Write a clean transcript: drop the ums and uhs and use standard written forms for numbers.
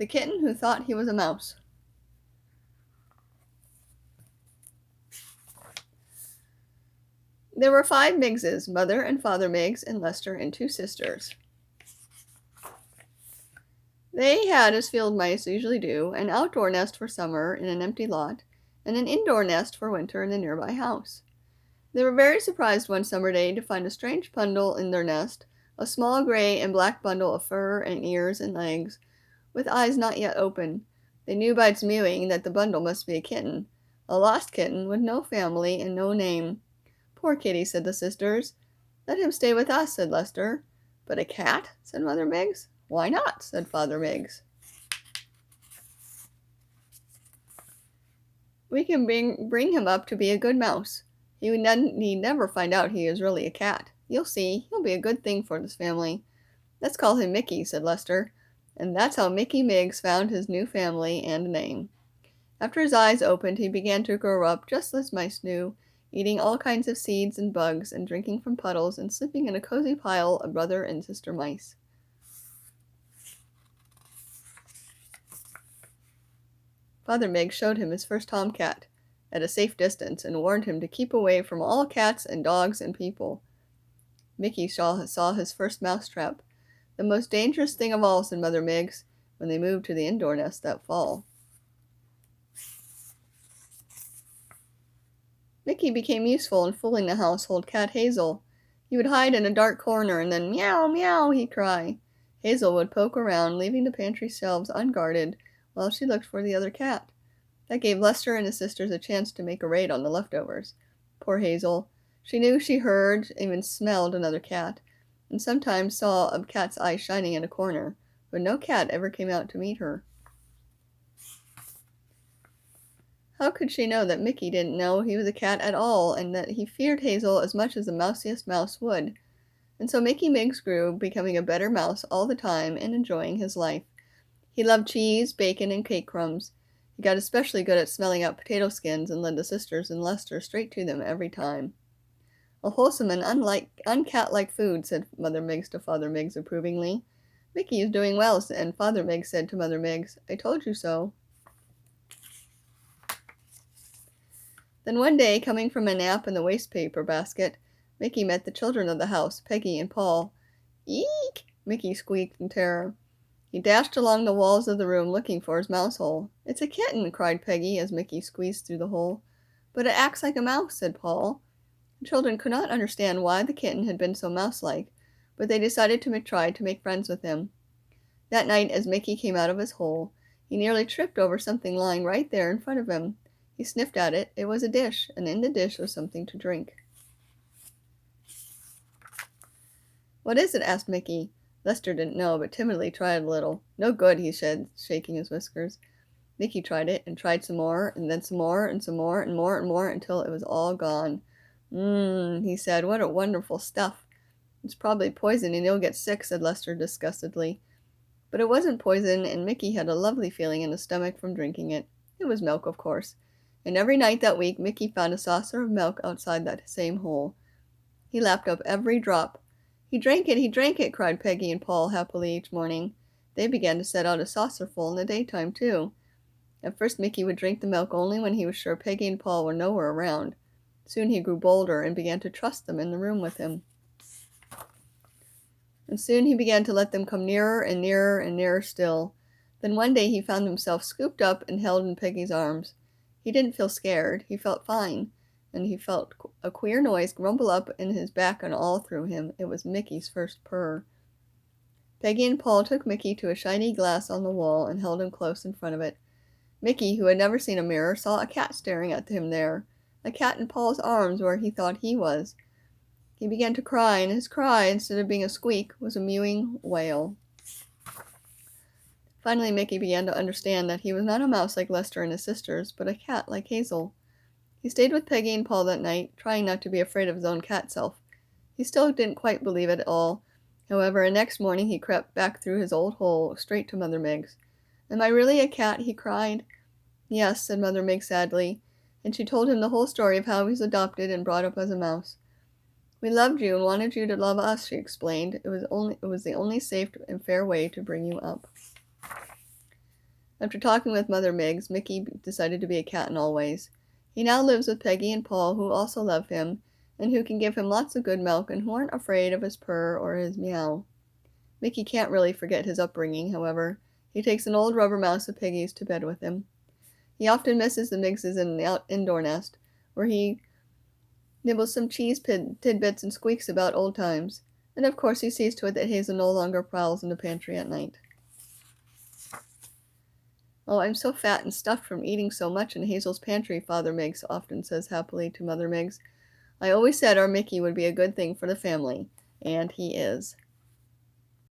The Kitten Who Thought He Was a Mouse. There were 5 Miggses, Mother and Father Miggs, and Lester, and 2 sisters. They had, as field mice usually do, an outdoor nest for summer in an empty lot, and an indoor nest for winter in a nearby house. They were very surprised one summer day to find a strange bundle in their nest, a small gray and black bundle of fur and ears and legs, with eyes not yet open. They knew by its mewing that the bundle must be a kitten, a lost kitten with no family and no name. "Poor kitty," said the sisters. "Let him stay with us," said Lester. "But a cat?" said Mother Miggs. "Why not?" said Father Miggs. "We can bring him up to be a good mouse. He need never find out he is really a cat. You'll see, he'll be a good thing for this family." "Let's call him Mickey," said Lester. And that's how Mickey Miggs found his new family and a name. After his eyes opened, he began to grow up just as mice do, eating all kinds of seeds and bugs, and drinking from puddles, and sleeping in a cozy pile of brother and sister mice. Father Miggs showed him his first tomcat at a safe distance, and warned him to keep away from all cats and dogs and people. Mickey saw his first mousetrap. "The most dangerous thing of all," said Mother Miggs, when they moved to the indoor nest that fall. Mickey became useful in fooling the household cat Hazel. He would hide in a dark corner, and then "meow, meow," he'd cry. Hazel would poke around, leaving the pantry shelves unguarded while she looked for the other cat. That gave Lester and his sisters a chance to make a raid on the leftovers. Poor Hazel. She knew, she heard, even smelled another cat, and sometimes saw a cat's eye shining in a corner, but no cat ever came out to meet her. How could she know that Mickey didn't know he was a cat at all, and that he feared Hazel as much as the mousiest mouse would? And so Mickey Miggs grew, becoming a better mouse all the time and enjoying his life. He loved cheese, bacon, and cake crumbs. He got especially good at smelling out potato skins and led the sisters and Lester straight to them every time. "A wholesome and uncat-like food," said Mother Miggs to Father Miggs approvingly. "Mickey is doing well," and Father Miggs said to Mother Miggs, "I told you so." Then one day, coming from a nap in the wastepaper basket, Mickey met the children of the house, Peggy and Paul. "Eek!" Mickey squeaked in terror. He dashed along the walls of the room looking for his mouse hole. "It's a kitten!" cried Peggy as Mickey squeezed through the hole. "But it acts like a mouse," said Paul. The children could not understand why the kitten had been so mouse-like, but they decided to try to make friends with him. That night, as Mickey came out of his hole, he nearly tripped over something lying right there in front of him. He sniffed at it. It was a dish, and in the dish was something to drink. "What is it?" asked Mickey. Lester didn't know, but timidly tried a little. "No good," he said, shaking his whiskers. Mickey tried it, and tried some more, and then some more, and some more, and more, until it was all gone. He said, "what a wonderful stuff." "It's probably poison, and you'll get sick," said Lester disgustedly. But it wasn't poison, and Mickey had a lovely feeling in his stomach from drinking it. It was milk, of course. And every night that week Mickey found a saucer of milk outside that same hole. He lapped up every drop. He drank it," cried Peggy and Paul happily each morning. They began to set out a saucerful in the daytime, too. At first Mickey would drink the milk only when he was sure Peggy and Paul were nowhere around. Soon he grew bolder and began to trust them in the room with him. And soon he began to let them come nearer and nearer and nearer still. Then one day he found himself scooped up and held in Peggy's arms. He didn't feel scared. He felt fine, and he felt a queer noise grumble up in his back and all through him. It was Mickey's first purr. Peggy and Paul took Mickey to a shiny glass on the wall and held him close in front of it. Mickey, who had never seen a mirror, saw a cat staring at him there, a cat in Paul's arms where he thought he was. He began to cry, and his cry, instead of being a squeak, was a mewing wail. Finally Mickey began to understand that he was not a mouse like Lester and his sisters, but a cat like Hazel. He stayed with Peggy and Paul that night, trying not to be afraid of his own cat self. He still didn't quite believe it all. However, next morning he crept back through his old hole, straight to Mother Miggs. "Am I really a cat?" he cried. "Yes," said Mother Miggs sadly, and she told him the whole story of how he was adopted and brought up as a mouse. "We loved you and wanted you to love us," she explained. It was the only safe and fair way to bring you up." After talking with Mother Miggs, Mickey decided to be a cat in all ways. He now lives with Peggy and Paul, who also love him, and who can give him lots of good milk and who aren't afraid of his purr or his meow. Mickey can't really forget his upbringing, however. He takes an old rubber mouse of Peggy's to bed with him. He often misses the Miggses in the indoor nest, where he nibbles some cheese tidbits and squeaks about old times. And of course he sees to it that Hazel no longer prowls in the pantry at night. "Oh, I'm so fat and stuffed from eating so much in Hazel's pantry," Father Miggs often says happily to Mother Miggs. "I always said our Mickey would be a good thing for the family, and he is."